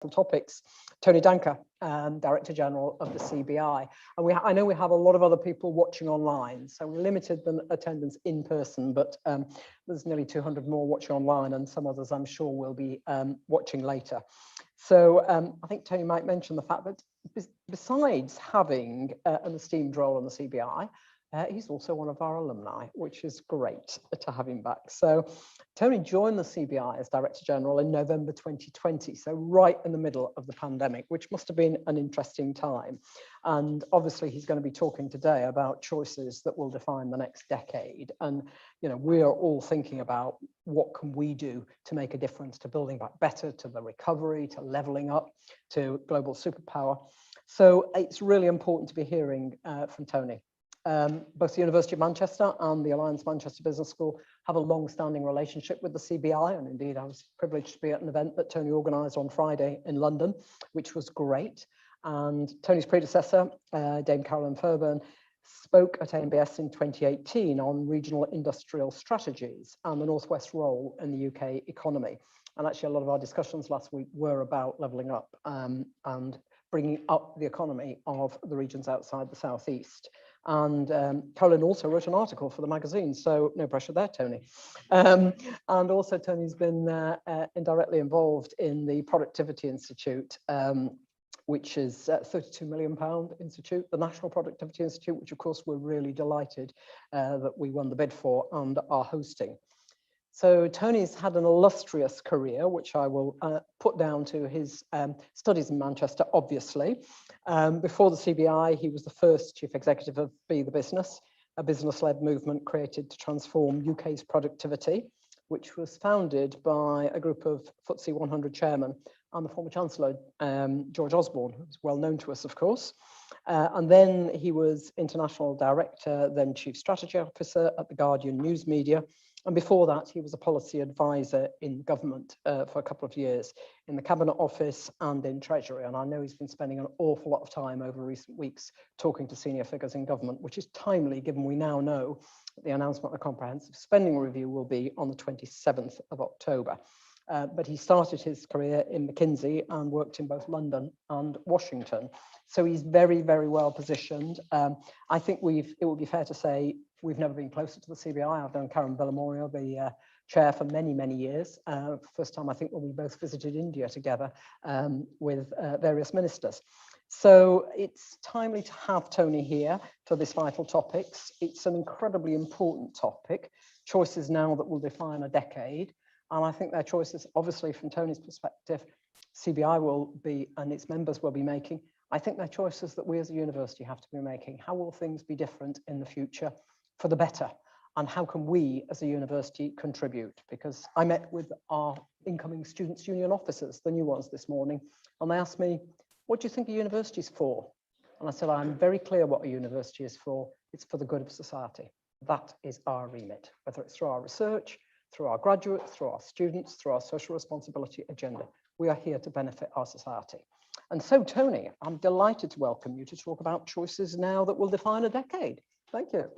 topics, Tony Danker, Director General of the CBI. And I know we have a lot of other people watching online, so we limited the attendance in person, but there's nearly 200 more watching online, and some others I'm sure will be watching later. So I think Tony might mention the fact that besides having an esteemed role in the CBI, he's also one of our alumni, which is great to have him back. So Tony joined the CBI as Director General in November 2020, so right in the middle of the pandemic, which must have been an interesting time. And obviously he's going to be talking today about choices that will define the next decade. And we are all thinking about what can we do to make a difference to building back better, to the recovery, to levelling up, to global superpower. So it's really important to be hearing from Tony. Both the University of Manchester and the Alliance Manchester Business School have a long-standing relationship with the CBI, and indeed I was privileged to be at an event that Tony organised on Friday in London, which was great. And Tony's predecessor, Dame Carolyn Fairbairn, spoke at AMBS in 2018 on regional industrial strategies and the Northwest role in the UK economy. And actually a lot of our discussions last week were about levelling up and bringing up the economy of the regions outside the Southeast. And Colin also wrote an article for the magazine, so no pressure there, Tony. And also Tony's been indirectly involved in the Productivity Institute, which is a £32 million institute, the National Productivity Institute, which of course we're really delighted that we won the bid for and are hosting. So Tony's had an illustrious career, which I will put down to his studies in Manchester, obviously. Before the CBI, he was the first chief executive of Be the Business, a business-led movement created to transform UK's productivity, which was founded by a group of FTSE-100 Chairmen and the former Chancellor, George Osborne, who's well known to us, of course. And then he was International Director, then Chief Strategy Officer at the Guardian News Media. And before that, he was a policy advisor in government for a couple of years in the Cabinet Office and in Treasury. And I know he's been spending an awful lot of time over recent weeks talking to senior figures in government, which is timely given we now know that the announcement of the comprehensive spending review will be on the 27th of October. But he started his career in McKinsey and worked in both London and Washington. So he's very, very well positioned. I think it would be fair to say we've never been closer to the CBI. I've known Karen Villamorio, the chair, for many, many years. First time I think when we both visited India together with various ministers. So it's timely to have Tony here for this vital topics. It's an incredibly important topic, choices now that will define a decade. And I think their choices, obviously from Tony's perspective, CBI will be, and its members will be making. I think they're choices that we as a university have to be making. How will things be different in the future for the better? And how can we as a university contribute? Because I met with our incoming Students' Union officers, the new ones this morning, and they asked me, what do you think a university is for? And I said, I'm very clear what a university is for. It's for the good of society. That is our remit, whether it's through our research, through our graduates, through our students, through our social responsibility agenda. We are here to benefit our society. And so, Tony, I'm delighted to welcome you to talk about choices now that will define a decade. Thank you.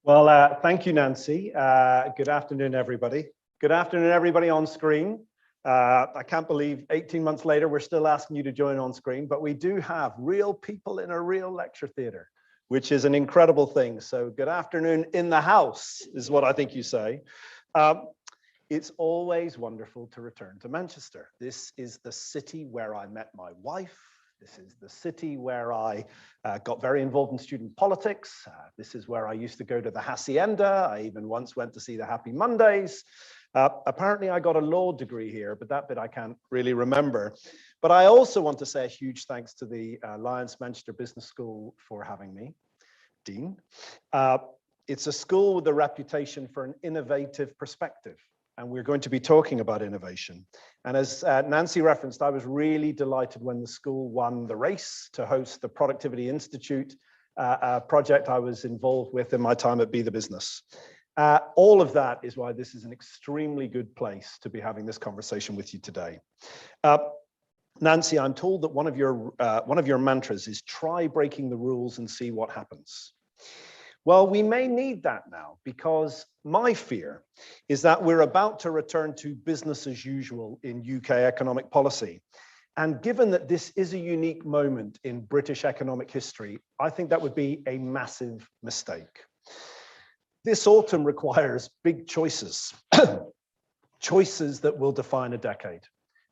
Well, thank you, Nancy. Good afternoon, everybody. Good afternoon, everybody on screen. I can't believe 18 months later, we're still asking you to join on screen, but we do have real people in a real lecture theatre, which is an incredible thing. So good afternoon in the house is what I think you say. It's always wonderful to return to Manchester. This is the city where I met my wife. This is the city where I got very involved in student politics. This is where I used to go to the Hacienda. I even once went to see the Happy Mondays. Apparently I got a law degree here, but that bit I can't really remember. But I also want to say a huge thanks to the Alliance Manchester Business School for having me, Dean. It's a school with a reputation for an innovative perspective, and we're going to be talking about innovation. And as Nancy referenced, I was really delighted when the school won the race to host the Productivity Institute, a project I was involved with in my time at Be the Business. All of that is why this is an extremely good place to be having this conversation with you today. Nancy, I'm told that one of your mantras is try breaking the rules and see what happens. Well, we may need that now, because my fear is that we're about to return to business as usual in UK economic policy. And given that this is a unique moment in British economic history, I think that would be a massive mistake. This autumn requires big choices, choices that will define a decade.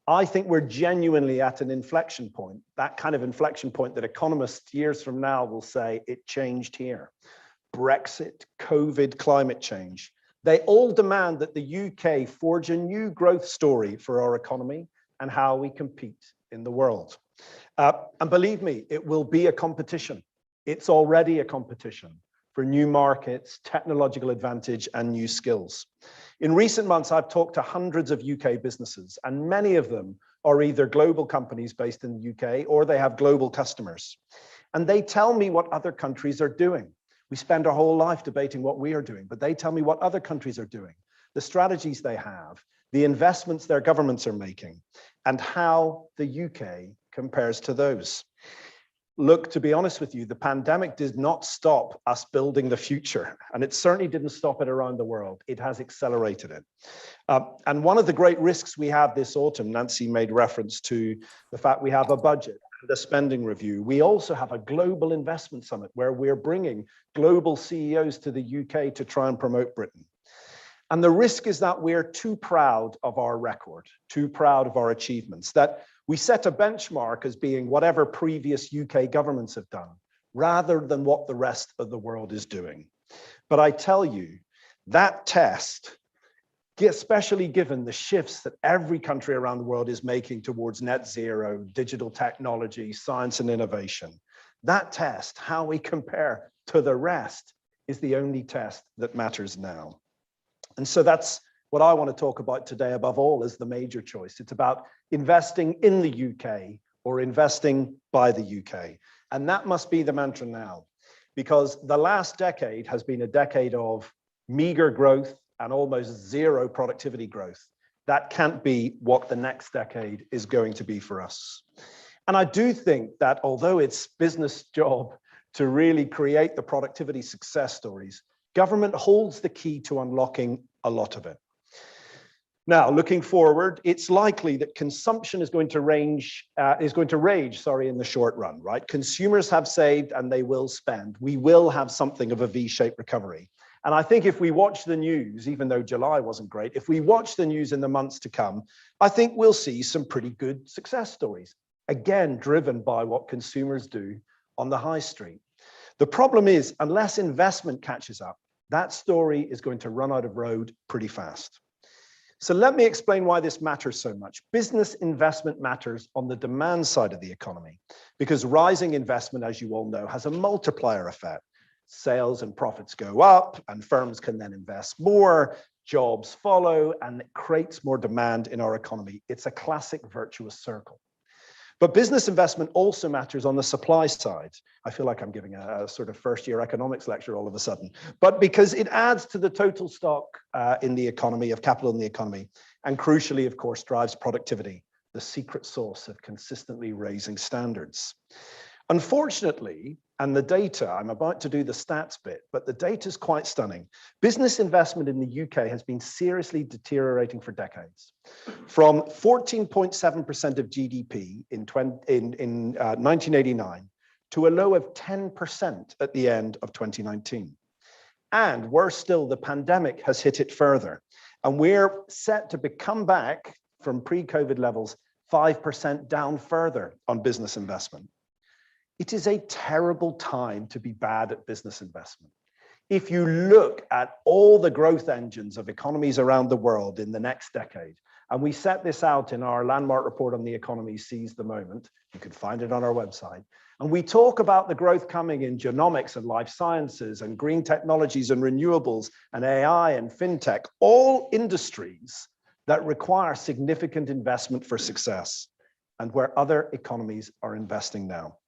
I think we're genuinely at an inflection point, that kind of inflection point that economists years from now will say it changed here. Brexit, COVID, climate change. They all demand that the UK forge a new growth story for our economy and how we compete in the world. And believe me, it will be a competition. It's already a competition for new markets, technological advantage, and new skills. In recent months, I've talked to hundreds of UK businesses, and many of them are either global companies based in the UK or they have global customers. And they tell me what other countries are doing. We spend our whole life debating what we are doing, but they tell me what other countries are doing, the strategies they have, the investments their governments are making, and how the UK compares to those. Look, to be honest with you, the pandemic did not stop us building the future, and it certainly didn't stop it around the world. It has accelerated it. And one of the great risks we have this autumn, Nancy made reference to the fact we have a budget, the spending review. We also have a global investment summit where we're bringing global CEOs to the UK to try and promote Britain. And the risk is that we're too proud of our record, too proud of our achievements, that we set a benchmark as being whatever previous UK governments have done, rather than what the rest of the world is doing. But I tell you, that test, especially given the shifts that every country around the world is making towards net zero, digital technology, science and innovation, that test, how we compare to the rest, is the only test that matters now. And so that's what I want to talk about today above all, is the major choice. It's about investing in the UK or investing by the UK. And that must be the mantra now, because the last decade has been a decade of meager growth and almost zero productivity growth. That can't be what the next decade is going to be for us. And I do think that although it's business job to really create the productivity success stories, government holds the key to unlocking a lot of it. Now, looking forward, it's likely that consumption is going to rage in the short run, right? Consumers have saved and they will spend. We will have something of a V-shaped recovery. And I think if we watch the news, even though July wasn't great, if we watch the news in the months to come, I think we'll see some pretty good success stories, again, driven by what consumers do on the high street. The problem is, unless investment catches up, that story is going to run out of road pretty fast. So let me explain why this matters so much. Business investment matters on the demand side of the economy, because rising investment, as you all know, has a multiplier effect. Sales and profits go up, and firms can then invest more, jobs follow, and it creates more demand in our economy. It's a classic virtuous circle. But business investment also matters on the supply side. I feel like I'm giving a sort of first-year economics lecture all of a sudden, but because it adds to the total stock in the economy, of capital in the economy, and crucially, of course, drives productivity, the secret sauce of consistently raising standards. Unfortunately, and the data, I'm about to do the stats bit, but the data is quite stunning. Business investment in the UK has been seriously deteriorating for decades. From 14.7% of GDP in 1989 to a low of 10% at the end of 2019. And worse still, the pandemic has hit it further. And we're set to come back from pre-COVID levels 5% down further on business investment. It is a terrible time to be bad at business investment. If you look at all the growth engines of economies around the world in the next decade, and we set this out in our landmark report on the economy Seize the Moment, you can find it on our website, and we talk about the growth coming in genomics and life sciences and green technologies and renewables and AI and fintech, all industries that require significant investment for success and where other economies are investing now.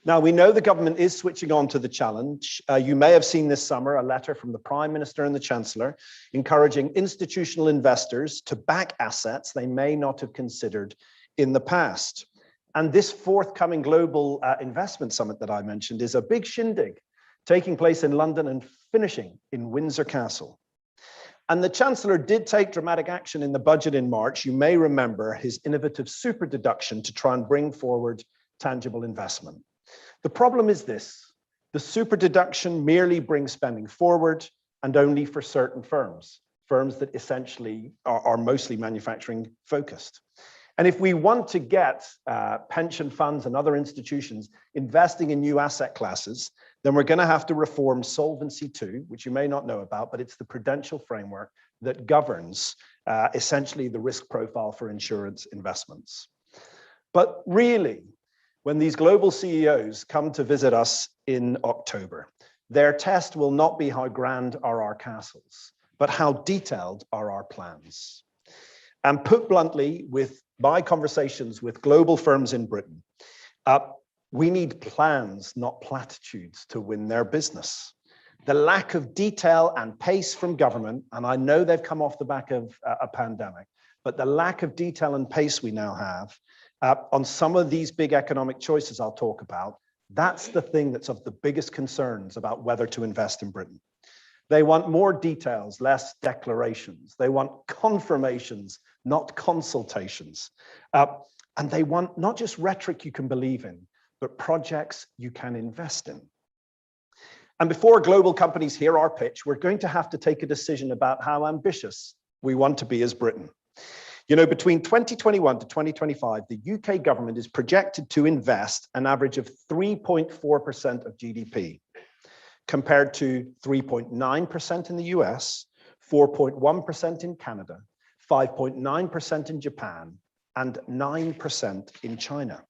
Now, we know the government is switching on to the challenge. You may have seen this summer a letter from the Prime Minister and the Chancellor encouraging institutional investors to back assets they may not have considered in the past. And this forthcoming global investment summit that I mentioned is a big shindig taking place in London and finishing in Windsor Castle. And the Chancellor did take dramatic action in the budget in March. You may remember his innovative super deduction to try and bring forward tangible investment. The problem is this: the super deduction merely brings spending forward, and only for certain firms that essentially are mostly manufacturing focused. And if we want to get pension funds and other institutions investing in new asset classes, then we're going to have to reform Solvency II, which you may not know about, but it's the prudential framework that governs essentially the risk profile for insurance investments. But really, when these global CEOs come to visit us in October, their test will not be how grand are our castles, but how detailed are our plans. And put bluntly, with my conversations with global firms in Britain, we need plans, not platitudes, to win their business. The lack of detail and pace from government, and I know they've come off the back of a pandemic, but the lack of detail and pace we now have on some of these big economic choices I'll talk about, that's the thing that's of the biggest concerns about whether to invest in Britain. They want more details, less declarations. They want confirmations, not consultations. And they want not just rhetoric you can believe in, but projects you can invest in. And before global companies hear our pitch, we're going to have to take a decision about how ambitious we want to be as Britain. You know, between 2021 to 2025, the UK government is projected to invest an average of 3.4% of GDP, compared to 3.9% in the US, 4.1% in Canada, 5.9% in Japan, and 9% in China.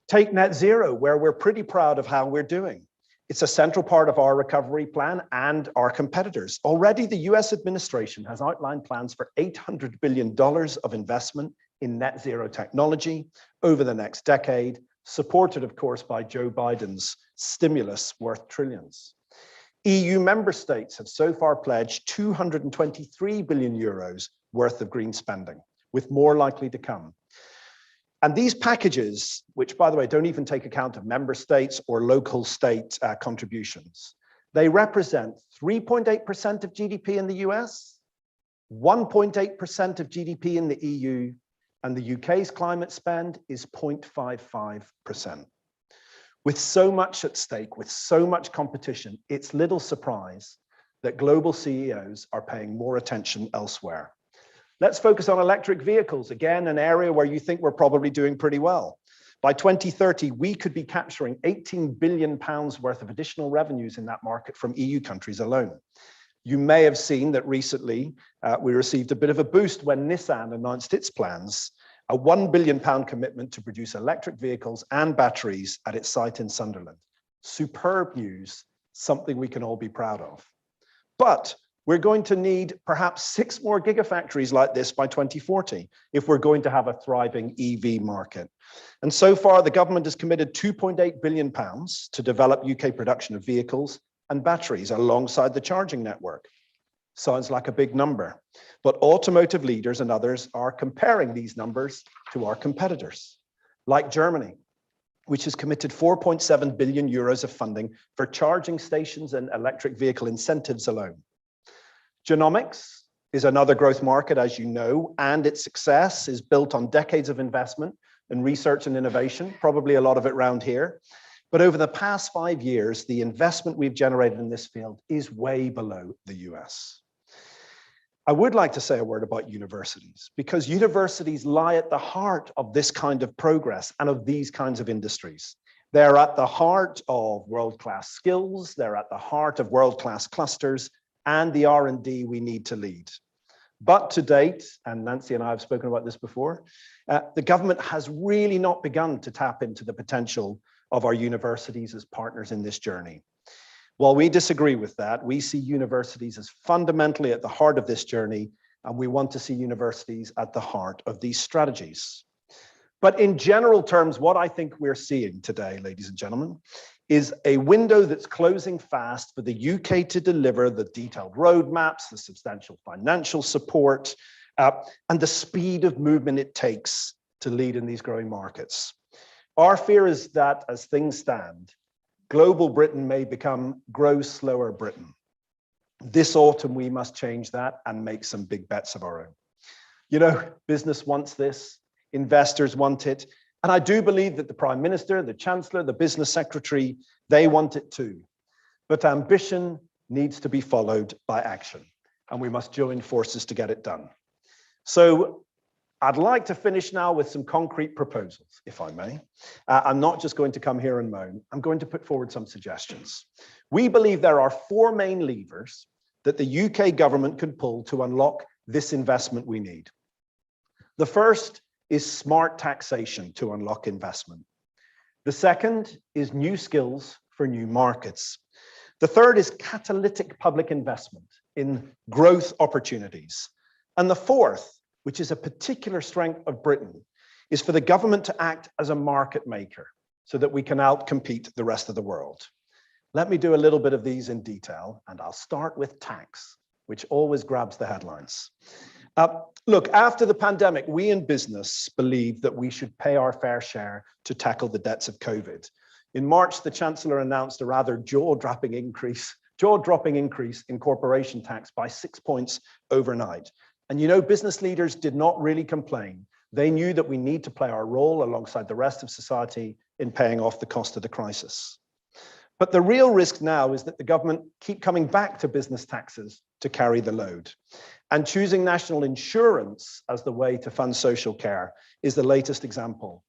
Take net zero, where we're pretty proud of how we're doing. It's a central part of our recovery plan and our competitors. Already, the US administration has outlined plans for $800 billion of investment in net zero technology over the next decade, supported, of course, by Joe Biden's stimulus worth trillions. EU member states have so far pledged 223 billion euros worth of green spending, with more likely to come. And these packages, which, by the way, don't even take account of member states or local state contributions, they represent 3.8% of GDP in the US, 1.8% of GDP in the EU, and the UK's climate spend is 0.55%. With so much at stake, with so much competition, it's little surprise that global CEOs are paying more attention elsewhere. Let's focus on electric vehicles, again, an area where you think we're probably doing pretty well. By 2030, we could be capturing £18 billion worth of additional revenues in that market from EU countries alone. You may have seen that recently we received a bit of a boost when Nissan announced its plans, a £1 billion commitment to produce electric vehicles and batteries at its site in Sunderland. Superb news, something we can all be proud of. But we're going to need perhaps 6 more gigafactories like this by 2040 if we're going to have a thriving EV market. And so far, the government has committed £2.8 billion to develop UK production of vehicles and batteries alongside the charging network. Sounds like a big number, but automotive leaders and others are comparing these numbers to our competitors, like Germany, which has committed 4.7 billion euros of funding for charging stations and electric vehicle incentives alone. Genomics is another growth market, as you know, and its success is built on decades of investment in research and innovation, probably a lot of it around here. But over the past 5 years, the investment we've generated in this field is way below the US. I would like to say a word about universities, because universities lie at the heart of this kind of progress and of these kinds of industries. They're at the heart of world-class skills, they're at the heart of world-class clusters, and the R&D we need to lead. But to date, and Nancy and I have spoken about this before, the government has really not begun to tap into the potential of our universities as partners in this journey. While we disagree with that, we see universities as fundamentally at the heart of this journey, and we want to see universities at the heart of these strategies. But in general terms, what I think we're seeing today, ladies and gentlemen, is a window that's closing fast for the UK to deliver the detailed roadmaps, the substantial financial support, and the speed of movement it takes to lead in these growing markets. Our fear is that as things stand, Global Britain may become grow slower Britain. This autumn, we must change that and make some big bets of our own. You know, business wants this, investors want it, and I do believe that the Prime Minister, the Chancellor, the Business Secretary, they want it too. But ambition needs to be followed by action, and we must join forces to get it done. So I'd like to finish now with some concrete proposals, if I may. I'm not just going to come here and moan. I'm going to put forward some suggestions. We believe there are 4 main levers that the UK government can pull to unlock this investment we need. The first is smart taxation to unlock investment. The second is new skills for new markets. The third is catalytic public investment in growth opportunities. And the fourth, which is a particular strength of Britain, is for the government to act as a market maker so that we can outcompete the rest of the world. Let me do a little bit of these in detail, and I'll start with tax, which always grabs the headlines. Look, after the pandemic, we in business believe that we should pay our fair share to tackle the debts of COVID. In March, the Chancellor announced a rather jaw-dropping increase in corporation tax by 6 points overnight. And you know, business leaders did not really complain. They knew that we need to play our role alongside the rest of society in paying off the cost of the crisis. But the real risk now is that the government keep coming back to business taxes to carry the load. And choosing national insurance as the way to fund social care is the latest example.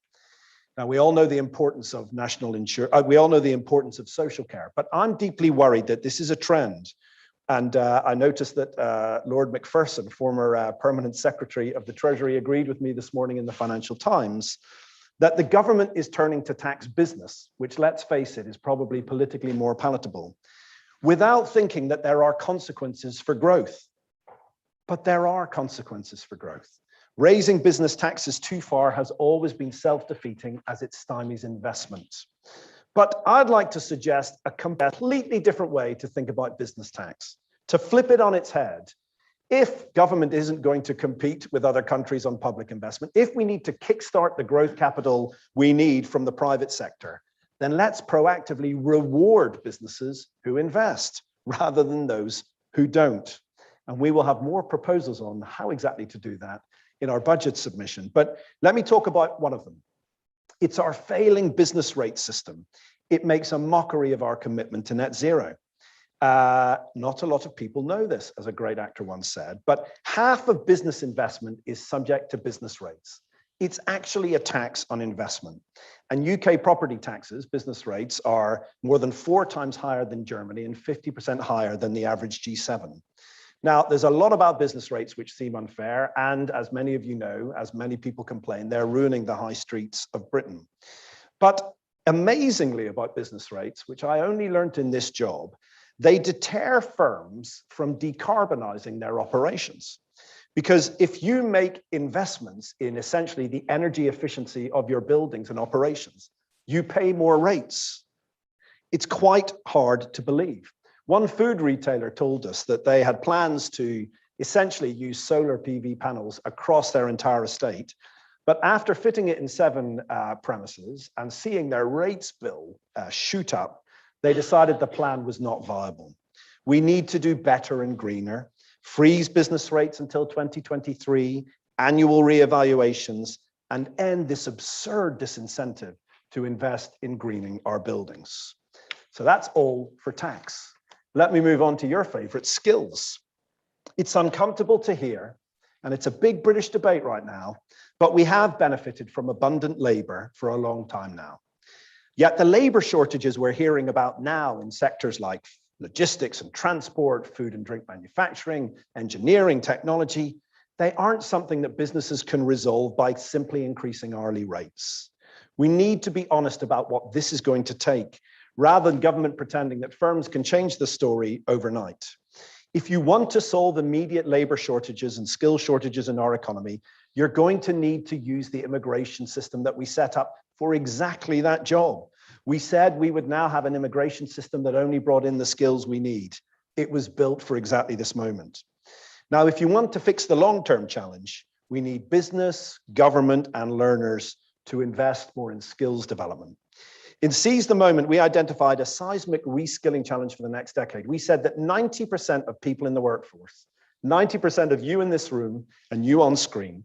Now, we all know the importance of we all know the importance of social care, but I'm deeply worried that this is a trend. And I noticed that Lord Macpherson, former Permanent Secretary of the Treasury, agreed with me this morning in the Financial Times that the government is turning to tax business, which, let's face it, is probably politically more palatable, without thinking that there are consequences for growth. But there are consequences for growth. Raising business taxes too far has always been self-defeating as it stymies investment. But I'd like to suggest a completely different way to think about business tax, to flip it on its head. If government isn't going to compete with other countries on public investment, if we need to kickstart the growth capital we need from the private sector, then let's proactively reward businesses who invest rather than those who don't. And we will have more proposals on how exactly to do that in our budget submission. But let me talk about one of them. It's our failing business rate system. It makes a mockery of our commitment to net zero. Not a lot of people know this, as a great actor once said, but half of business investment is subject to business rates. It's actually a tax on investment. And UK property taxes, business rates, are more than 4 times higher than Germany and 50% higher than the average G7. Now, there's a lot about business rates which seem unfair, and as many of you know, as many people complain, they're ruining the high streets of Britain. But amazingly about business rates, which I only learned in this job, they deter firms from decarbonizing their operations. Because if you make investments in essentially the energy efficiency of your buildings and operations, you pay more rates. It's quite hard to believe. One food retailer told us that they had plans to essentially use solar PV panels across their entire estate. But after fitting it in 7 premises and seeing their rates bill shoot up, they decided the plan was not viable. We need to do better and greener, freeze business rates until 2023, annual reevaluations, and end this absurd disincentive to invest in greening our buildings. So that's all for tax. Let me move on to your favorite, skills. It's uncomfortable to hear, and it's a big British debate right now, but we have benefited from abundant labor for a long time now. Yet the labor shortages we're hearing about now in sectors like logistics and transport, food and drink manufacturing, engineering, technology, they aren't something that businesses can resolve by simply increasing hourly rates. We need to be honest about what this is going to take, rather than government pretending that firms can change the story overnight. If you want to solve immediate labor shortages and skill shortages in our economy, you're going to need to use the immigration system that we set up for exactly that job. We said we would now have an immigration system that only brought in the skills we need. It was built for exactly this moment. Now, if you want to fix the long-term challenge, we need business, government, and learners to invest more in skills development. In Seize the Moment, we identified a seismic reskilling challenge for the next decade. We said that 90% of people in the workforce, 90% of you in this room and you on screen,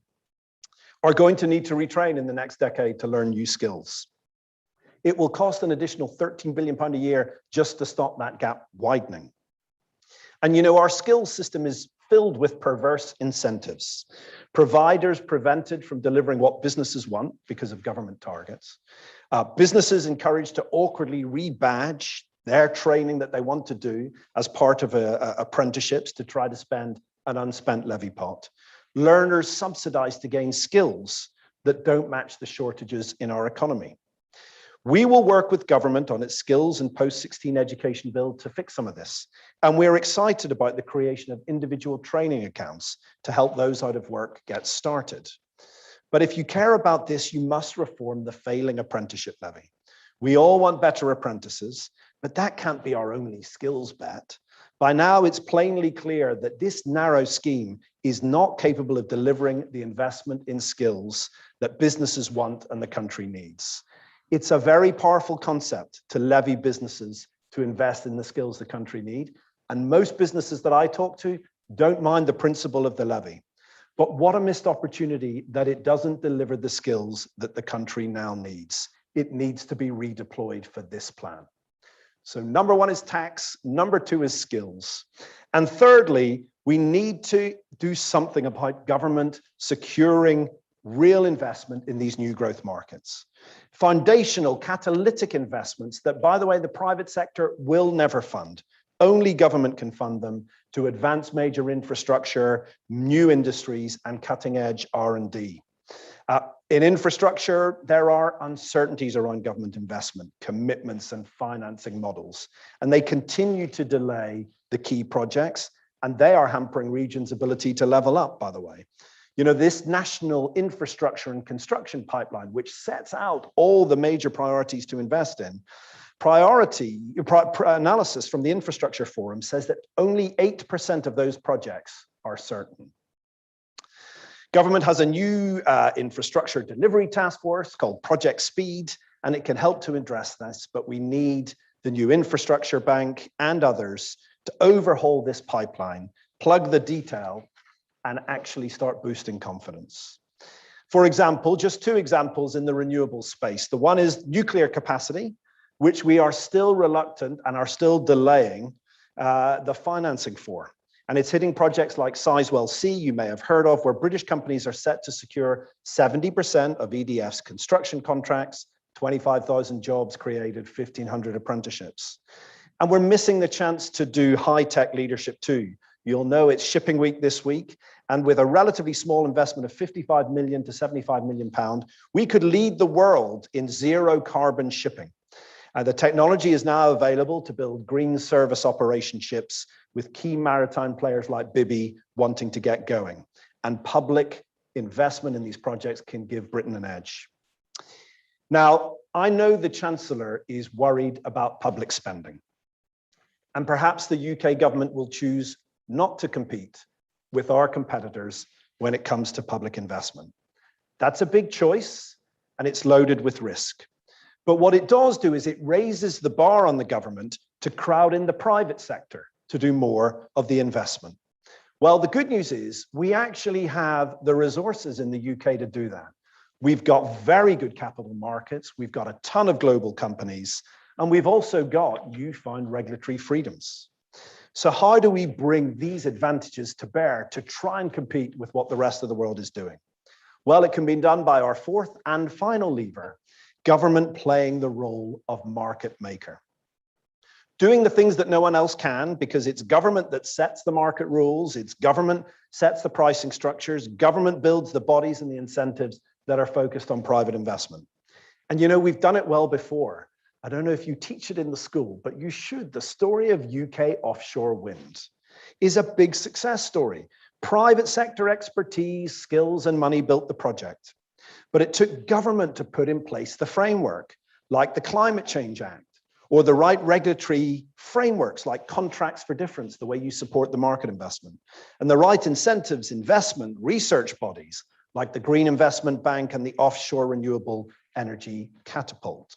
are going to need to retrain in the next decade to learn new skills. It will cost an additional £13 billion a year just to stop that gap widening. And you know, our skills system is filled with perverse incentives. Providers prevented from delivering what businesses want because of government targets. Businesses encouraged to awkwardly rebadge their training that they want to do as part of apprenticeships to try to spend an unspent levy pot. Learners subsidized to gain skills that don't match the shortages in our economy. We will work with government on its skills and post-16 education bill to fix some of this. And we're excited about the creation of individual training accounts to help those out of work get started. But if you care about this, you must reform the failing apprenticeship levy. We all want better apprentices, but that can't be our only skills bet. By now, it's plainly clear that this narrow scheme is not capable of delivering the investment in skills that businesses want and the country needs. It's a very powerful concept to levy businesses to invest in the skills the country need. And most businesses that I talk to don't mind the principle of the levy. But what a missed opportunity that it doesn't deliver the skills that the country now needs. It needs to be redeployed for this plan. So number one is tax, number two is skills. And thirdly, we need to do something about government securing real investment in these new growth markets. Foundational, catalytic investments that, by the way, the private sector will never fund. Only government can fund them to advance major infrastructure, new industries, and cutting-edge R&D. In infrastructure, there are uncertainties around government investment, commitments, and financing models, and they continue to delay the key projects, and they are hampering regions' ability to level up, by the way. You know, this national infrastructure and construction pipeline, which sets out all the major priorities to invest in, analysis from the Infrastructure Forum says that only 8% of those projects are certain. Government has a new infrastructure delivery task force called Project Speed, and it can help to address this, but we need the new infrastructure bank and others to overhaul this pipeline, plug the detail, and actually start boosting confidence. For example, just two examples in the renewable space. The one is nuclear capacity, which we are still reluctant and are still delaying the financing for. And it's hitting projects like Sizewell C, you may have heard of, where British companies are set to secure 70% of EDF's construction contracts, 25,000 jobs created, 1,500 apprenticeships. And we're missing the chance to do high-tech leadership too. You'll know it's shipping week this week, and with a relatively small investment of 55 million to 75 million pound, we could lead the world in zero carbon shipping. The technology is now available to build green service operation ships with key maritime players like Bibi wanting to get going. And public investment in these projects can give Britain an edge. Now, I know the Chancellor is worried about public spending. And perhaps the UK government will choose not to compete with our competitors when it comes to public investment. That's a big choice, and it's loaded with risk. But what it does do is it raises the bar on the government to crowd in the private sector to do more of the investment. Well, the good news is we actually have the resources in the UK to do that. We've got very good capital markets, we've got a ton of global companies, and we've also got newfound regulatory freedoms. So how do we bring these advantages to bear to try and compete with what the rest of the world is doing? Well, it can be done by our fourth and final lever, government playing the role of market maker. Doing the things that no one else can, because it's government that sets the market rules, it's government sets the pricing structures, government builds the bodies and the incentives that are focused on private investment. And you know, we've done it well before. I don't know if you teach it in the school, but you should. The story of UK offshore wind is a big success story. Private sector expertise, skills, and money built the project. But it took government to put in place the framework, like the Climate Change Act, or the right regulatory frameworks like contracts for difference, the way you support the market investment, and the right incentives, investment, research bodies, like the Green Investment Bank and the Offshore Renewable Energy Catapult.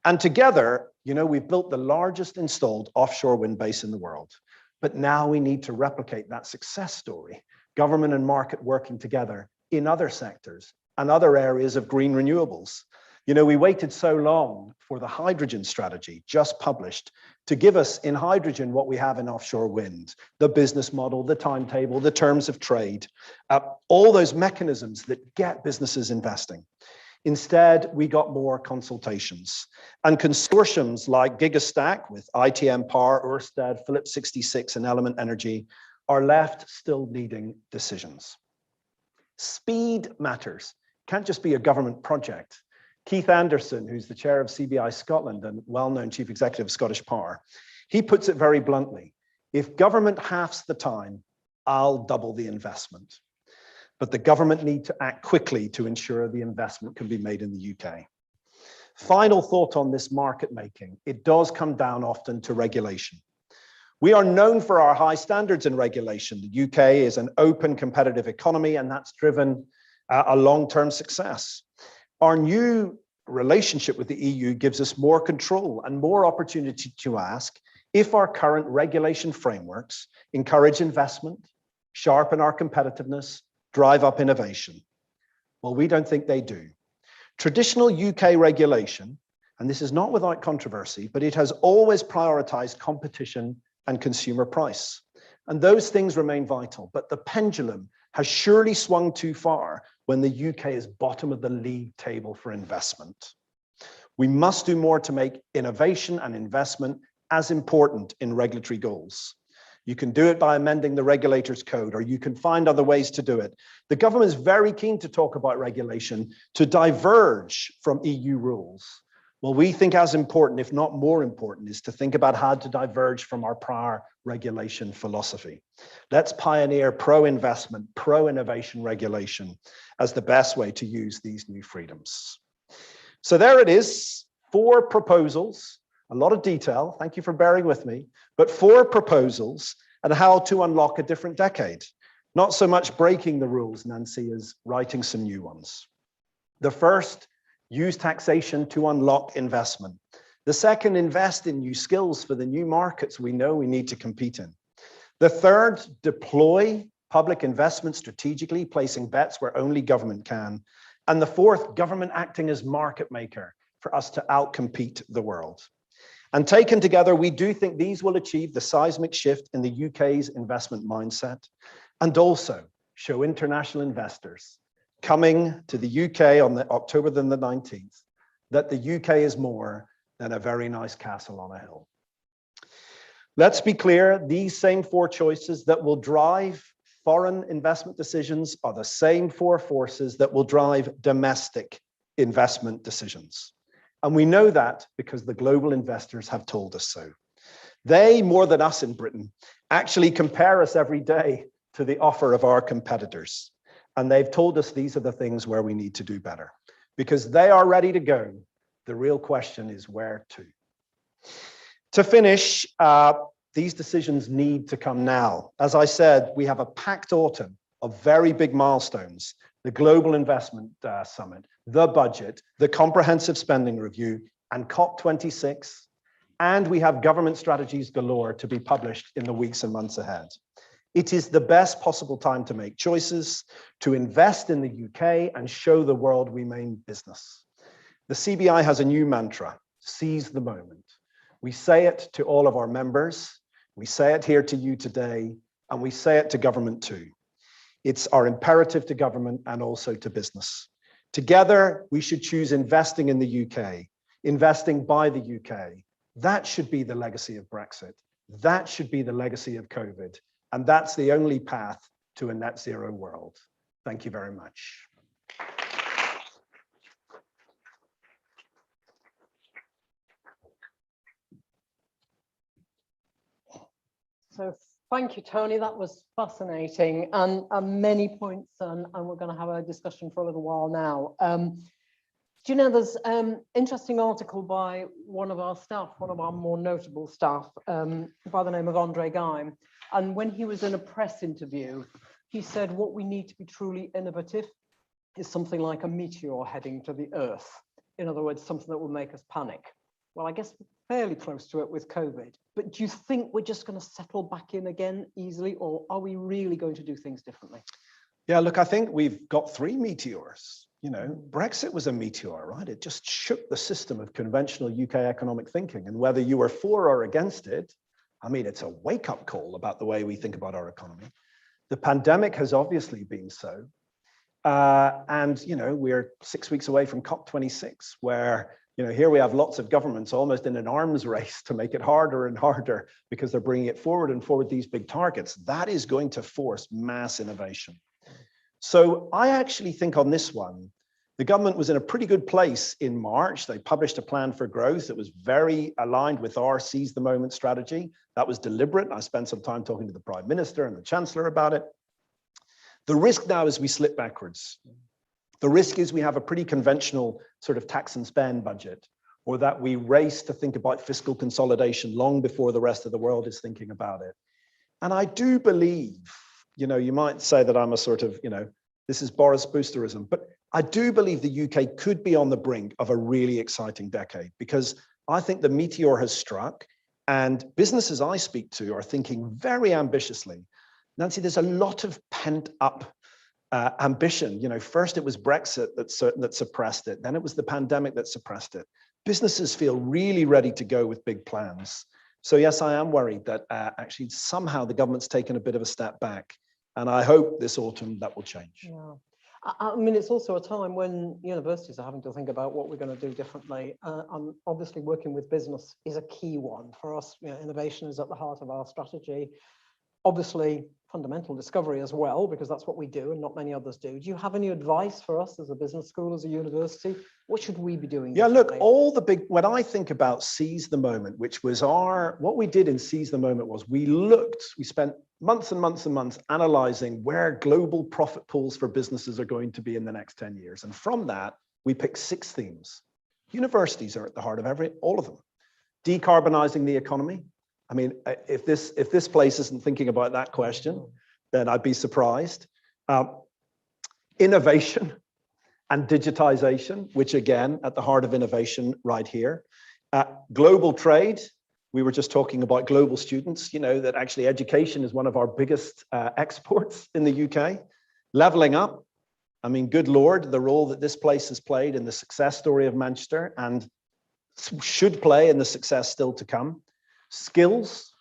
And together, you know, we've built the largest installed offshore wind base in the world. But now we need to replicate that success story, government and market working together in other sectors and other areas of green renewables. You know, we waited so long for the hydrogen strategy just published to give us in hydrogen what we have in offshore wind, the business model, the timetable, the terms of trade, all those mechanisms that get businesses investing. Instead, we got more consultations and consortiums like Gigastack with ITM Power, Ørsted, Phillips 66 and Element Energy are left still needing decisions. Speed matters. Can't just be a government project. Keith Anderson, who's the chair of CBI Scotland and well-known chief executive of Scottish Power, he puts it very bluntly. If government halves the time, I'll double the investment. But the government need to act quickly to ensure the investment can be made in the UK. Final thought on this market making. It does come down often to regulation. We are known for our high standards in regulation. The UK is an open, competitive economy, and that's driven a long-term success. Our new relationship with the EU gives us more control and more opportunity to ask if our current regulation frameworks encourage investment, sharpen our competitiveness, drive up innovation. Well, we don't think they do. Traditional UK regulation, and this is not without controversy, but it has always prioritized competition and consumer price. And those things remain vital, but the pendulum has surely swung too far when the UK is bottom of the league table for investment. We must do more to make innovation and investment as important in regulatory goals. You can do it by amending the regulator's code, or you can find other ways to do it. The government is very keen to talk about regulation to diverge from EU rules. Well, we think as important, if not more important, is to think about how to diverge from our prior regulation philosophy. Let's pioneer pro-investment, pro-innovation regulation as the best way to use these new freedoms. So there it is, 4 proposals, a lot of detail, thank you for bearing with me, but 4 proposals and how to unlock a different decade. Not so much breaking the rules, Nancy, as writing some new ones. The first, use taxation to unlock investment. The second, invest in new skills for the new markets we know we need to compete in. The third, deploy public investment strategically, placing bets where only government can. And the fourth, government acting as market maker for us to outcompete the world. And taken together, we do think these will achieve the seismic shift in the UK's investment mindset and also show international investors coming to the UK on October the 19th, that the UK is more than a very nice castle on a hill. Let's be clear, these same 4 choices that will drive foreign investment decisions are the same 4 forces that will drive domestic investment decisions. And we know that because the global investors have told us so. They, more than us in Britain, actually compare us every day to the offer of our competitors. And they've told us these are the things where we need to do better. Because they are ready to go. The real question is where to. To finish, these decisions need to come now. As I said, we have a packed autumn of very big milestones. The Global Investment Summit, the budget, the comprehensive spending review, and COP26. And we have government strategies galore to be published in the weeks and months ahead. It is the best possible time to make choices, to invest in the UK and show the world we mean business. The CBI has a new mantra, seize the moment. We say it to all of our members, we say it here to you today, and we say it to government too. It's our imperative to government and also to business. Together, we should choose investing in the UK, investing by the UK. That should be the legacy of Brexit. That should be the legacy of COVID. And that's the only path to a net zero world. Thank you very much. So thank you, Tony. That was fascinating and many points, and we're going to have a discussion for a little while now. Do you know, there's an interesting article by one of our staff, one of our more notable staff, by the name of Andre Geim. And when he was in a press interview, he said, what we need to be truly innovative is something like a meteor heading to the Earth. In other words, something that will make us panic. well, I guess fairly close to it with COVID. But do you think we're just going to settle back in again easily, or are we really going to do things differently? Yeah, look, I think we've got 3 meteors. You know, Brexit was a meteor, right? It just shook the system of conventional UK economic thinking. And whether you were for or against it, I mean, it's a wake-up call about the way we think about our economy. The pandemic has obviously been so. And, you know, we're 6 weeks away from COP26, where, you know, here we have lots of governments almost in an arms race to make it harder and harder because they're bringing it forward and forward these big targets. That is going to force mass innovation. So I actually think on this one, the government was in a pretty good place in March. They published a plan for growth that was very aligned with our seize the moment strategy. That was deliberate. I spent some time talking to the Prime Minister and the Chancellor about it. The risk now is we slip backwards. The risk is we have a pretty conventional sort of tax and spend budget, or that we race to think about fiscal consolidation long before the rest of the world is thinking about it. And I do believe, you know, you might say that I'm a sort of, you know, this is Boris boosterism, but I do believe the UK could be on the brink of a really exciting decade, because I think the meteor has struck and businesses I speak to are thinking very ambitiously. Nancy, there's a lot of pent up ambition. You know, first it was Brexit that suppressed it. Then it was the pandemic that suppressed it. Businesses feel really ready to go with big plans. So yes, I am worried that actually somehow the government's taken a bit of a step back. And I hope this autumn that will change. Yeah. I mean, it's also a time when universities are having to think about what we're going to do differently. And obviously working with business is a key one for us. You know, innovation is at the heart of our strategy. Obviously, fundamental discovery as well, because that's what we do and not many others do. Do you have any advice for us as a business school, as a university? What should we be doing? Yeah, look, all the big, when I think about Seize the Moment, which was what we did in Seize the Moment was we spent months and months and months analyzing where global profit pools for businesses are going to be in the next 10 years. And from that, we picked 6 themes. Universities are at the heart of all of them. Decarbonizing the economy. I mean, if this place isn't thinking about that question, then I'd be surprised. Innovation and digitization, which again, at the heart of innovation right here. Global trade. We were just talking about global students, you know, that actually education is one of our biggest exports in the UK. Leveling up. I mean, good Lord, the role that this place has played in the success story of Manchester and should play in the success still to come. Skills,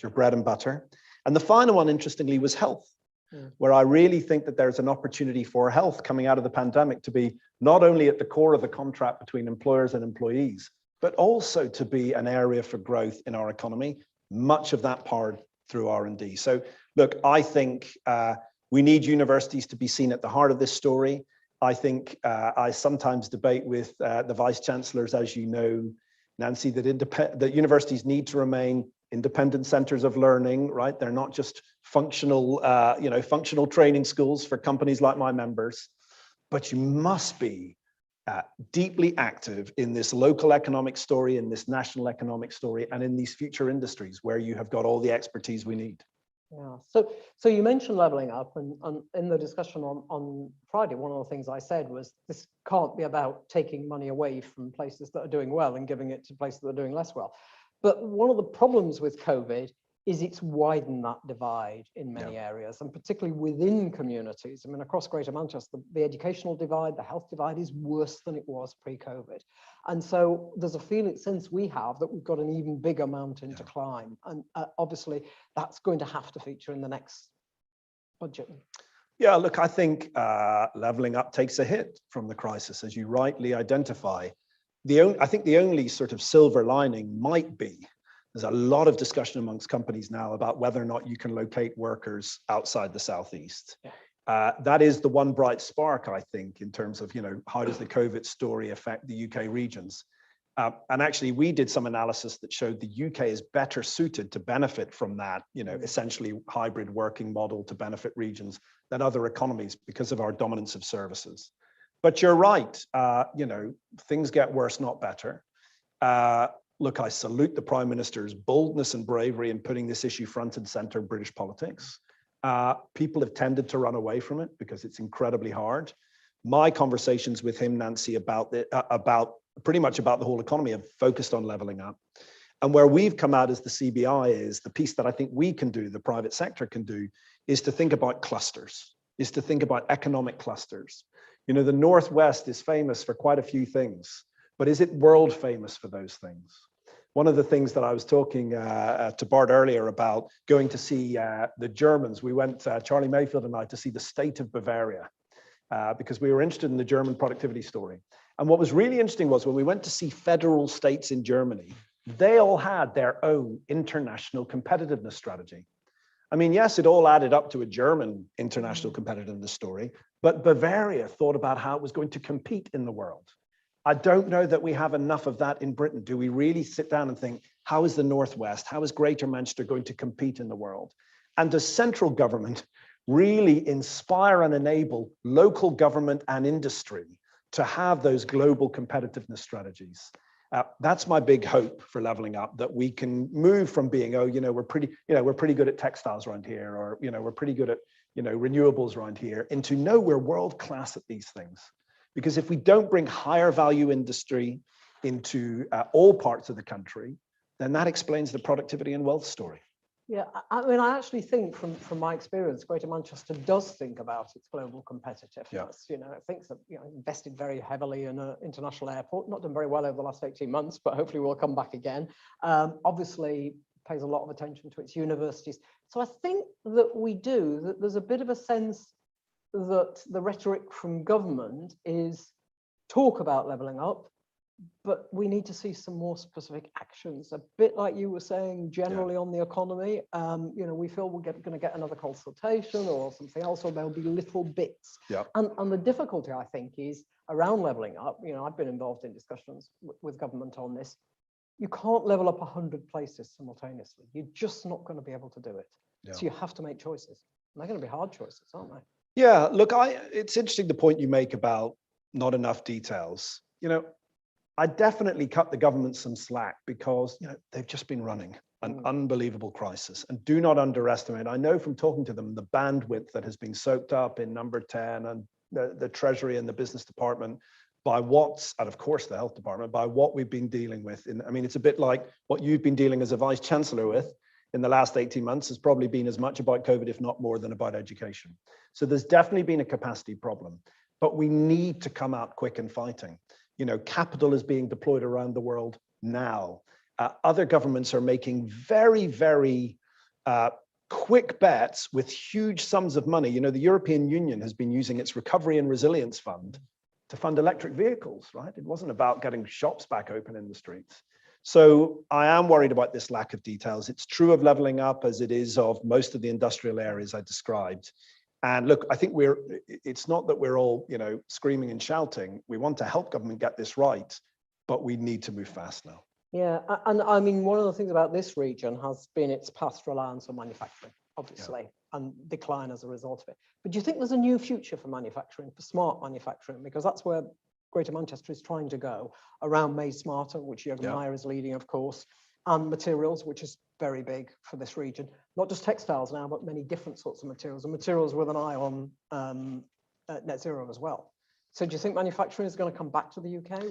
your bread and butter. And the final one, interestingly, was health, where I really think that there's an opportunity for health coming out of the pandemic to be not only at the core of the contract between employers and employees, but also to be an area for growth in our economy, much of that powered through R&D. So look, I think we need universities to be seen at the heart of this story. I think I sometimes debate with the vice chancellors, as you know, Nancy, that universities need to remain independent centers of learning, right? They're not just functional, functional training schools for companies like my members, but you must be deeply active in this local economic story, in this national economic story, and in these future industries where you have got all the expertise we need. Yeah. So you mentioned leveling up, and in the discussion on Friday, one of the things I said was this can't be about taking money away from places that are doing well and giving it to places that are doing less well. But one of the problems with COVID is it's widened that divide in many areas, and particularly within communities. I mean, across Greater Manchester, the educational divide, the health divide is worse than it was pre-COVID. And so there's a sense we have that we've got an even bigger mountain to climb. And obviously that's going to have to feature in the next budget. Yeah, look, I think leveling up takes a hit from the crisis, as you rightly identify. I think the only sort of silver lining might be, there's a lot of discussion amongst companies now about whether or not you can locate workers outside the Southeast. Yeah. That is the one bright spark, I think, in terms of, you know, how does the COVID story affect the UK regions? And actually, we did some analysis that showed the UK is better suited to benefit from that, you know, essentially hybrid working model to benefit regions than other economies because of our dominance of services. But you're right, you know, things get worse, not better. Look, I salute the Prime Minister's boldness and bravery in putting this issue front and center in British politics. People have tended to run away from it because it's incredibly hard. My conversations with him, Nancy, about pretty much about the whole economy have focused on leveling up. And where we've come out as the CBI is the piece that I think we can do, the private sector can do, is to think about clusters, is to think about economic clusters. You know, the Northwest is famous for quite a few things, but is it world famous for those things? One of the things that I was talking to Bart earlier about going to see the Germans, we went, Charlie Mayfield and I, to see the state of Bavaria because we were interested in the German productivity story. And what was really interesting was when we went to see federal states in Germany, they all had their own international competitiveness strategy. I mean, yes, it all added up to a German international competitiveness story, but Bavaria thought about how it was going to compete in the world. I don't know that we have enough of that in Britain. Do we really sit down and think, how is the Northwest, how is Greater Manchester going to compete in the world? And does central government really inspire and enable local government and industry to have those global competitiveness strategies? That's my big hope for leveling up, that we can move from being, oh, we're pretty good at textiles around here, or, we're pretty good at, renewables around here, into no, we're world class at these things. Because if we don't bring higher value industry into all parts of the country, then that explains the productivity and wealth story. Yeah, I mean, I actually think from my experience, Greater Manchester does think about its global competitiveness. Yeah. It thinks that, invested very heavily in an international airport, not done very well over the last 18 months, but hopefully we'll come back again. Obviously pays a lot of attention to its universities. So I think that that there's a bit of a sense that the rhetoric from government is talk about levelling up, but we need to see some more specific actions, a bit like you were saying generally on the economy. We feel we're going to get another consultation or something else, or there'll be little bits. And the difficulty, I think, is around levelling up. I've been involved in discussions with government on this. You can't level up 100 places simultaneously. You're just not going to be able to do it. So you have to make choices. And they're going to be hard choices, aren't they? Yeah, look, it's interesting the point you make about not enough details. I definitely cut the government some slack because they've just been running an unbelievable crisis, and do not underestimate. I know from talking to them the bandwidth that has been soaked up in Number 10 and the Treasury and the Business Department by and of course the Health Department, by what we've been dealing with. I mean, it's a bit like what you've been dealing as a Vice Chancellor with in the last 18 months has probably been as much about COVID, if not more, than about education. So there's definitely been a capacity problem, but we need to come out quick and fighting. Capital is being deployed around the world now. Other governments are making very, very quick bets with huge sums of money. The European Union has been using its Recovery and Resilience Fund to fund electric vehicles, right? It wasn't about getting shops back open in the streets. So I am worried about this lack of details. It's true of leveling up as it is of most of the industrial areas I described. And look, I think it's not that we're all, screaming and shouting. We want to help government get this right, but we need to move fast now. Yeah, and I mean, one of the things about this region has been its past reliance on manufacturing, obviously, and decline as a result of it. But do you think there's a new future for manufacturing, for smart manufacturing? Because that's where Greater Manchester is trying to go, around Made Smarter, which Jürgen Meyer is leading, of course, and materials, which is very big for this region. Not just textiles now, but many different sorts of materials, and materials with an eye on net zero as well. So do you think manufacturing is going to come back to the UK?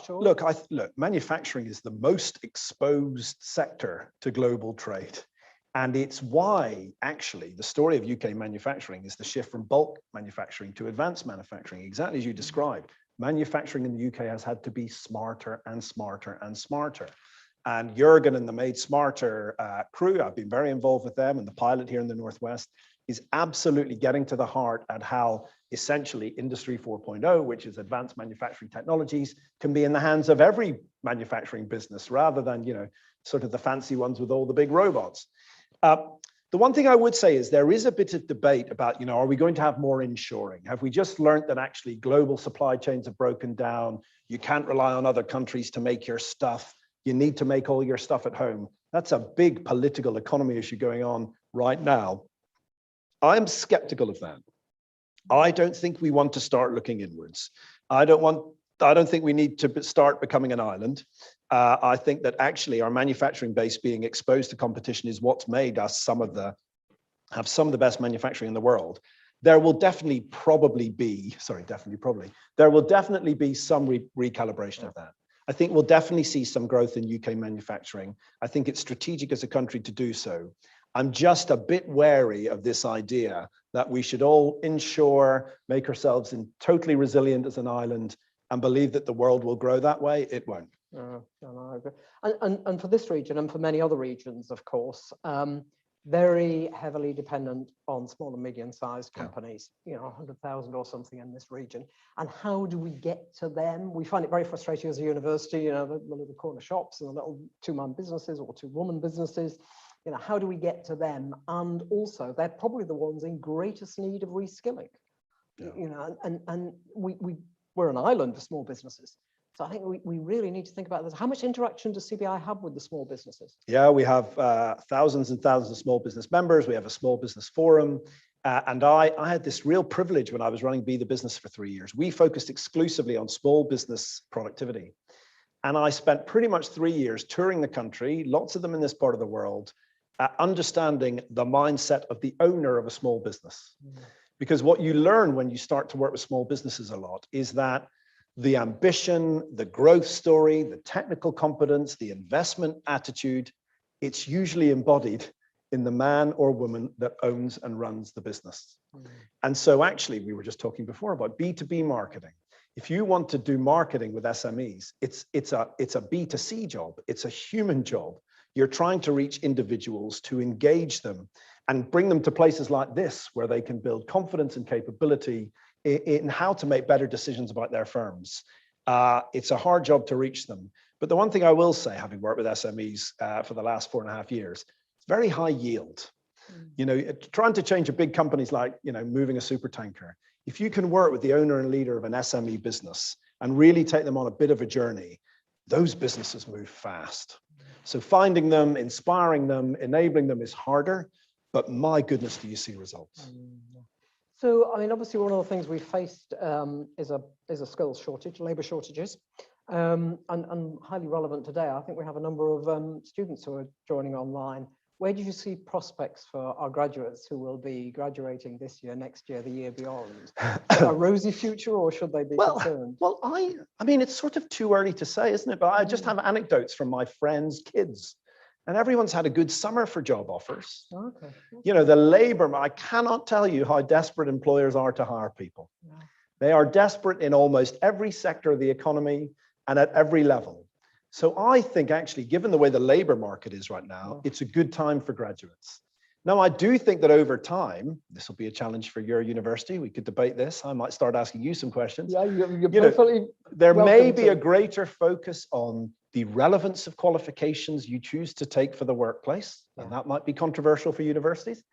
Look, manufacturing is the most exposed sector to global trade. And it's why, actually, the story of UK manufacturing is the shift from bulk manufacturing to advanced manufacturing, exactly as you described. Manufacturing in the UK has had to be smarter and smarter and smarter. And Jürgen and the Made Smarter crew, I've been very involved with them, and the pilot here in the Northwest is absolutely getting to the heart at how essentially Industry 4.0, which is advanced manufacturing technologies, can be in the hands of every manufacturing business rather than, sort of the fancy ones with all the big robots. The one thing I would say is there is a bit of debate about, are we going to have more inshoring? Have we just learned that actually global supply chains have broken down? You can't rely on other countries to make your stuff. You need to make all your stuff at home. That's a big political economy issue going on right now. I'm skeptical of that. I don't think we want to start looking inwards. I don't think we need to start becoming an island. I think that actually our manufacturing base being exposed to competition is what's made us have some of the best manufacturing in the world. there will definitely probably be, there will definitely be some recalibration of that. I think we'll definitely see some growth in UK manufacturing. I think it's strategic as a country to do so. I'm just a bit wary of this idea that we should all inshore, make ourselves totally resilient as an island, and believe that the world will grow that way. It won't. No, I agree. And for this region and for many other regions, of course, very heavily dependent on small and medium-sized companies, you know, 100,000 or something in this region. And how do we get to them? We find it very frustrating as a university, you know, the little corner shops and the little two-man businesses or two-woman businesses. You know, how do we get to them? And also, they're probably the ones in greatest need of reskilling. You know, and we're an island for small businesses. So I think we really need to think about this. How much interaction does CBI have with the small businesses? Yeah, we have thousands and thousands of small business members. We have a small business forum. And I had this real privilege when I was running Be the Business for 3 years. We focused exclusively on small business productivity. And I spent pretty much 3 years touring the country, lots of them in this part of the world, understanding the mindset of the owner of a small business. Because what you learn when you start to work with small businesses a lot is that the ambition, the growth story, the technical competence, the investment attitude, it's usually embodied in the man or woman that owns and runs the business. And so actually, we were just talking before about B2B marketing. If you want to do marketing with SMEs, it's a B2C job. It's a human job. You're trying to reach individuals to engage them and bring them to places like this, where they can build confidence and capability in how to make better decisions about their firms. It's a hard job to reach them. But the one thing I will say, having worked with SMEs for the last 4.5 years, it's very high yield. You know, trying to change a big company's like, you know, moving a super tanker. If you can work with the owner and leader of an SME business and really take them on a bit of a journey, those businesses move fast. So finding them, inspiring them, enabling them is harder, but my goodness, do you see results? So, I mean, obviously, one of the things we faced is a skills shortage, labour shortages, and highly relevant today. I think we have a number of students who are joining online. Where do you see prospects for our graduates who will be graduating this year, next year, the year beyond? A rosy future, or should they be concerned? Well, I mean, it's sort of too early to say, isn't it? But I just have anecdotes from my friends' kids. And everyone's had a good summer for job offers. Okay. You know, the labour, I cannot tell you how desperate employers are to hire people. Yeah. They are desperate in almost every sector of the economy and at every level. So I think actually, given the way the labour market is right now, it's a good time for graduates. Now, I do think that over time, this will be a challenge for your university. We could debate this. I might start asking you some questions. Yeah, you're perfectly there may be a greater focus on the relevance of qualifications you choose to take for the workplace. And that might be controversial for universities.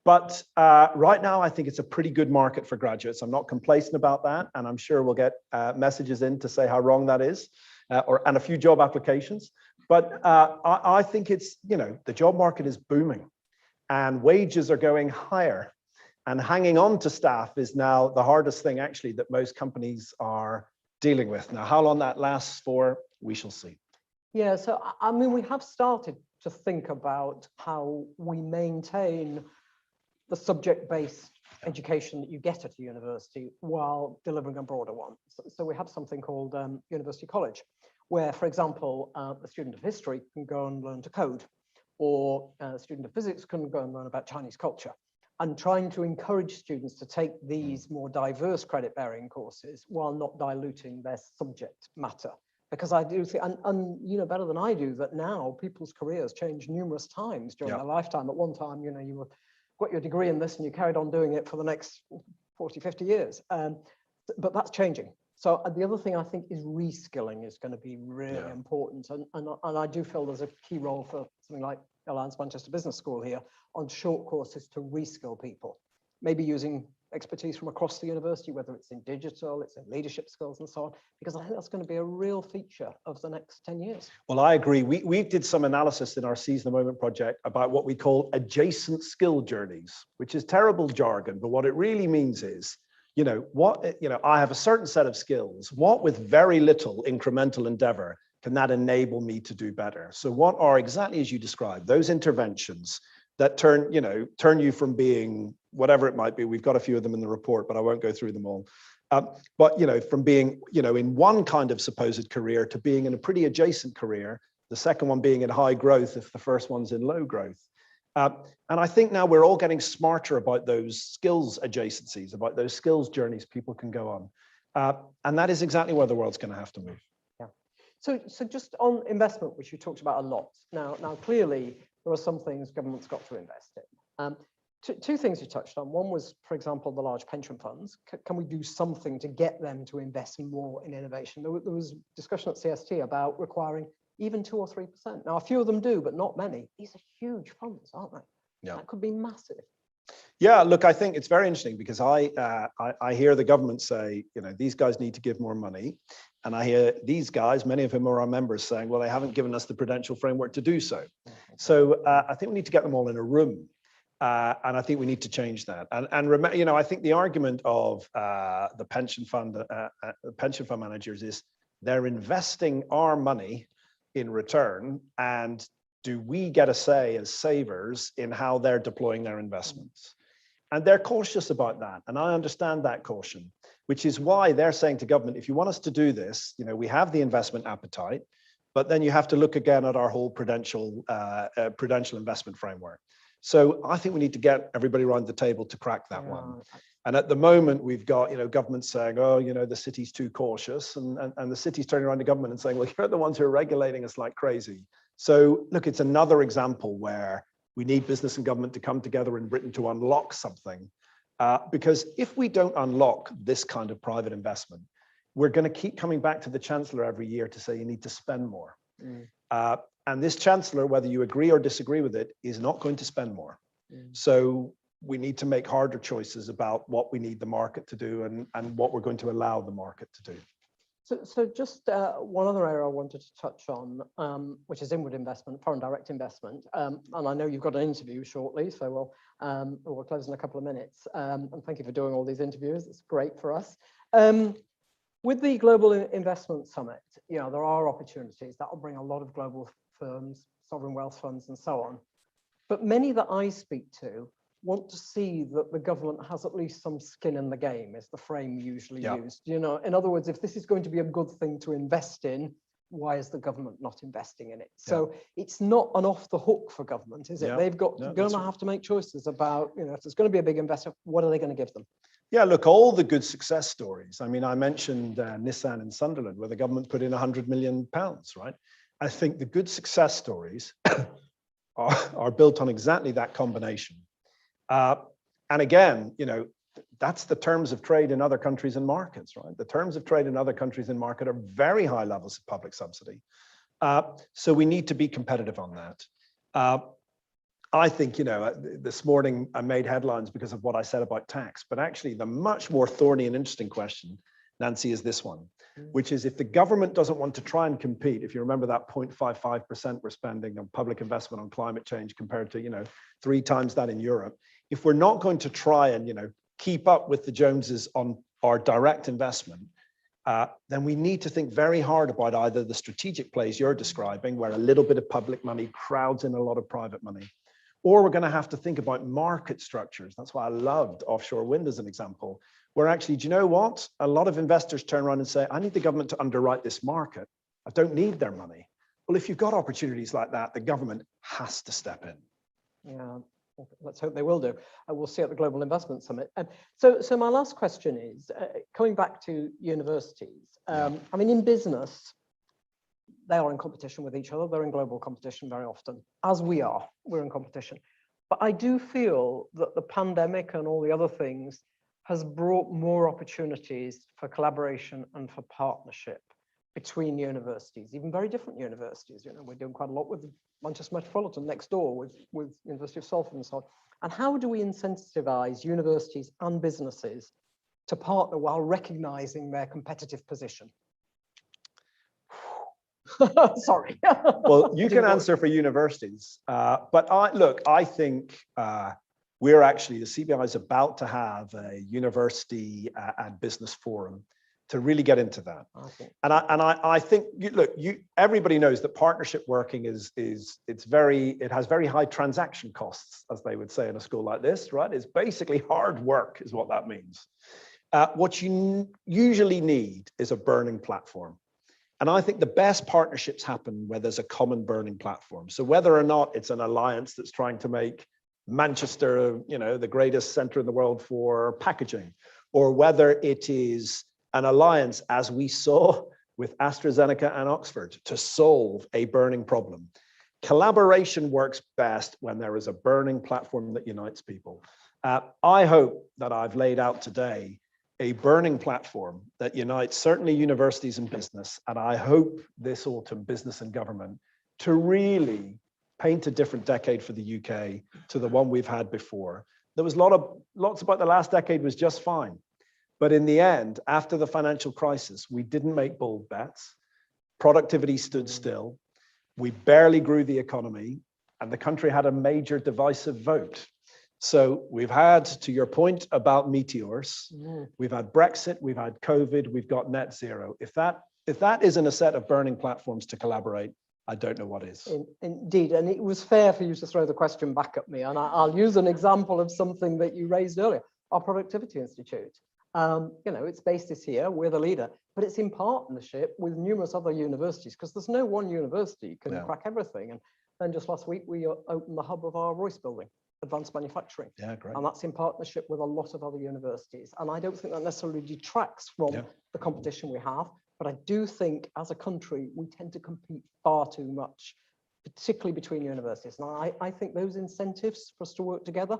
But right now, I think it's a pretty good market for graduates. I'm not complacent about that. And I'm sure we'll get messages in to say how wrong that is, and a few job applications. But I think it's, you know, the job market is booming and wages are going higher. And hanging on to staff is now the hardest thing, actually, that most companies are dealing with. Now, how long that lasts for, we shall see. Yeah, so I mean, we have started to think about how we maintain the subject-based education that you get at a university while delivering a broader one. So we have something called University College, where, for example, a student of history can go and learn to code, or a student of physics can go and learn about Chinese culture, and trying to encourage students to take these more diverse credit-bearing courses while not diluting their subject matter. Because I do think, and you know better than I do, that now people's careers change numerous times during their lifetime. At one time, you know, you got your degree in this and you carried on doing it for the next 40, 50 years. But that's changing. So the other thing I think is reskilling is going to be really important. And I do feel there's a key role for something like Alliance Manchester Business School here on short courses to reskill people, maybe using expertise from across the university, whether it's in digital, it's in leadership skills and so on, because I think that's going to be a real feature of the next 10 years. Well, I agree. We did some analysis in our Seize the Moment project about what we call adjacent skill journeys, which is terrible jargon, but what it really means is, you know, I have a certain set of skills. What with very little incremental endeavor can that enable me to do better? So what are, exactly as you described, those interventions that turn you from being whatever it might be. We've got a few of them in the report, but I won't go through them all. But from being in one kind of supposed career to being in a pretty adjacent career, the second one being in high growth if the first one's in low growth. And I think now we're all getting smarter about those skills adjacencies, about those skills journeys people can go on. And that is exactly where the world's going to have to move. Yeah. So just on investment, which you talked about a lot. Now clearly, there are some things government's got to invest in. Two things you touched on. One was, for example, the large pension funds. Can we do something to get them to invest more in innovation? There was discussion at CST about requiring even 2 or 3%. Now, a few of them do, but not many. These are huge funds, aren't they? Yeah. That could be massive. Yeah, look, I think it's very interesting because I hear the government say, these guys need to give more money. And I hear these guys, many of whom are our members, saying, well, they haven't given us the prudential framework to do so. So I think we need to get them all in a room. And I think we need to change that. And remember, I think the argument of the pension fund managers is they're investing our money in return, and do we get a say as savers in how they're deploying their investments? And they're cautious about that. And I understand that caution, which is why they're saying to government, if you want us to do this, we have the investment appetite, but then you have to look again at our whole prudential investment framework. So I think we need to get everybody around the table to crack that one. And at the moment, we've got government saying, oh, the city's too cautious, and the city's turning around to government and saying, well, you're the ones who are regulating us like crazy. So look, it's another example where we need business and government to come together in Britain to unlock something. Because if we don't unlock this kind of private investment, we're going to keep coming back to the Chancellor every year to say you need to spend more. And this Chancellor, whether you agree or disagree with it, is not going to spend more. So we need to make harder choices about what we need the market to do and what we're going to allow the market to do. So just one other area I wanted to touch on, which is inward investment, foreign direct investment. And I know you've got an interview shortly, so we'll close in a couple of minutes. And thank you for doing all these interviews. It's great for us. With the Global Investment Summit, there are opportunities that will bring a lot of global firms, sovereign wealth funds, and so on. But many that I speak to want to see that the government has at least some skin in the game, is the frame usually used. In other words, if this is going to be a good thing to invest in, why is the government not investing in it? So it's not an off the hook for government, is it? They've got going to have to make choices about, if there's going to be a big investor, what are they going to give them? Yeah, look, all the good success stories. I mean, I mentioned Nissan in Sunderland, where the government put in £100 million, right? I think the good success stories are built on exactly that combination. And again, that's the terms of trade in other countries and markets, right? The terms of trade in other countries and market are very high levels of public subsidy. So we need to be competitive on that. I think, this morning I made headlines because of what I said about tax, but actually the much more thorny and interesting question, Nancy, is this one, which is if the government doesn't want to try and compete, if you remember that 0.55% we're spending on public investment on climate change compared to, 3 times that in Europe, if we're not going to try and, keep up with the Joneses on our direct investment, then we need to think very hard about either the strategic plays you're describing, where a little bit of public money crowds in a lot of private money, or we're going to have to think about market structures. That's why I loved offshore wind as an example, where actually, do you know what? A lot of investors turn around and say, I need the government to underwrite this market. I don't need their money. Well, if you've got opportunities like that, the government has to step in. Yeah, let's hope they will do. We'll see at the Global Investment Summit. So my last question is, coming back to universities, I mean, in business, they are in competition with each other. They're in global competition very often, as we are. We're in competition. But I do feel that the pandemic and all the other things has brought more opportunities for collaboration and for partnership between universities, even very different universities. We're doing quite a lot with Manchester Metropolitan next door, with University of Salford and so on. And how do we incentivize universities and businesses to partner while recognizing their competitive position? Sorry. Well, you can answer for universities, but I think we're actually, the CBI is about to have a university and business forum to really get into that. I think, look, everybody knows that partnership working it has very high transaction costs, as they would say in a school like this, right? It's basically hard work is what that means. What you usually need is a burning platform. And I think the best partnerships happen where there's a common burning platform. So whether or not it's an alliance that's trying to make Manchester, the greatest center in the world for packaging, or whether it is an alliance, as we saw with AstraZeneca and Oxford, to solve a burning problem. Collaboration works best when there is a burning platform that unites people. I hope that I've laid out today a burning platform that unites certainly universities and business, and I hope this autumn business and government, to really paint a different decade for the UK to the one we've had before. There was lots about the last decade was just fine. But in the end, after the financial crisis, we didn't make bold bets. Productivity stood still. We barely grew the economy, and the country had a major divisive vote. So we've had, to your point about meteors, we've had Brexit, we've had COVID, we've got net zero. If that isn't a set of burning platforms to collaborate, I don't know what is. Indeed, and it was fair for you to throw the question back at me, and I'll use an example of something that you raised earlier, our Productivity Institute. Its base is here, we're the leader, but it's in partnership with numerous other universities, because there's no one university can crack everything. And then just last week, we opened the hub of our Royce building, advanced manufacturing. Yeah, great. And that's in partnership with a lot of other universities. And I don't think that necessarily detracts from the competition we have, but I do think as a country, we tend to compete far too much, particularly between universities. And I think those incentives for us to work together,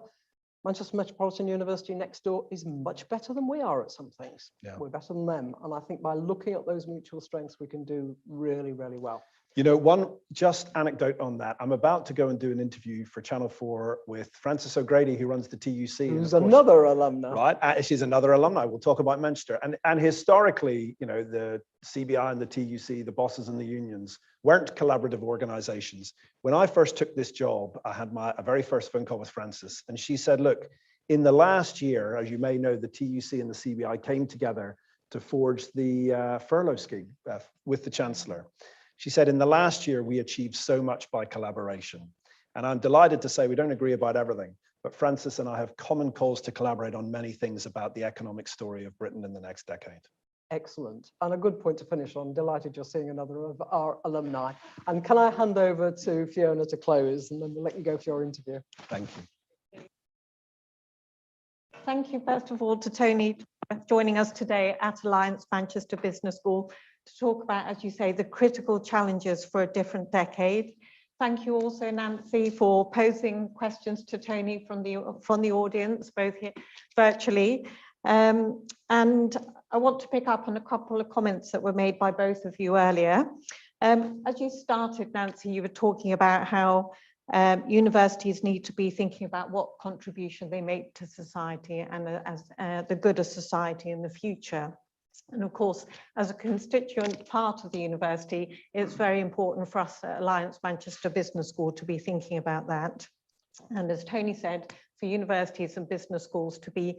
Manchester Metropolitan University next door is much better than we are at some things. Yeah. We're better than them. And I think by looking at those mutual strengths, we can do really, really well. One just anecdote on that. I'm about to go and do an interview for Channel 4 with Frances O'Grady, who runs the TUC. Who's another alumna. Right, she's another alumni. We'll talk about Manchester. And historically, the CBI and the TUC, the bosses and the unions, weren't collaborative organizations. When I first took this job, I had a very first phone call with Frances, and she said, look, in the last year, as you may know, the TUC and the CBI came together to forge the furlough scheme with the Chancellor. She said, in the last year, we achieved so much by collaboration. And I'm delighted to say we don't agree about everything, but Frances and I have common cause to collaborate on many things about the economic story of Britain in the next decade. Excellent. And a good point to finish on. Delighted you're seeing another of our alumni. And can I hand over to Fiona to close, and then we'll let you go for your interview. Thank you. Thank you, first of all, to Tony for joining us today at Alliance Manchester Business School to talk about, as you say, the critical challenges for a different decade. Thank you also, Nancy, for posing questions to Tony from the audience, both here virtually. And I want to pick up on a couple of comments that were made by both of you earlier. As you started, Nancy, you were talking about how universities need to be thinking about what contribution they make to society and as the good of society in the future. And of course, as a constituent part of the university, it's very important for us at Alliance Manchester Business School to be thinking about that. And as Tony said, for universities and business schools to be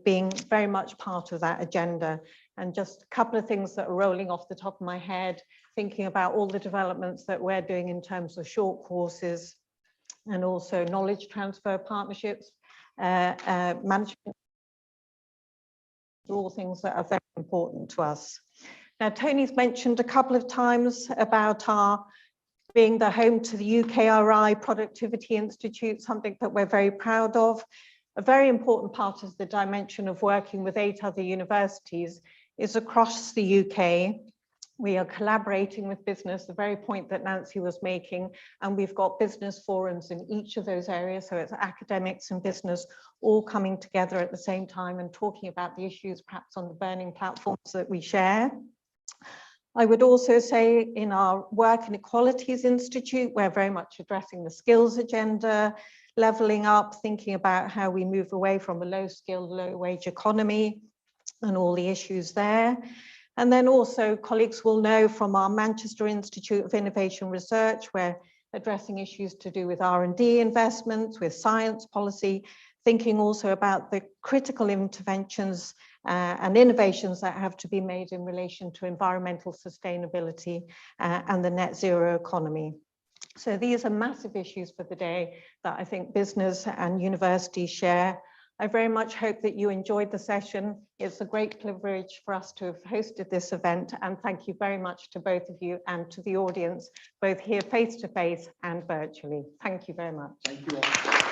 being very much part of that agenda. And just a couple of things that are rolling off the top of my head, thinking about all the developments that we're doing in terms of short courses and also knowledge transfer partnerships, management, are all things that are very important to us. Now, Tony's mentioned a couple of times about our being the home to the UKRI Productivity Institute, something that we're very proud of. A very important part of the dimension of working with 8 other universities is across the UK. We are collaborating with business, the very point that Nancy was making, and we've got business forums in each of those areas. So it's academics and business all coming together at the same time and talking about the issues perhaps on the burning platforms that we share. I would also say in our Work and Equalities Institute, we're very much addressing the skills agenda, levelling up, thinking about how we move away from a low-skilled, low-wage economy and all the issues there. And then also colleagues will know from our Manchester Institute of Innovation Research, we're addressing issues to do with R&D investments, with science policy, thinking also about the critical interventions and innovations that have to be made in relation to environmental sustainability and the net zero economy. So these are massive issues for the day that I think business and universities share. I very much hope that you enjoyed the session. It's a great privilege for us to have hosted this event, and thank you very much to both of you and to the audience, both here face-to-face and virtually. Thank you very much. Thank you all.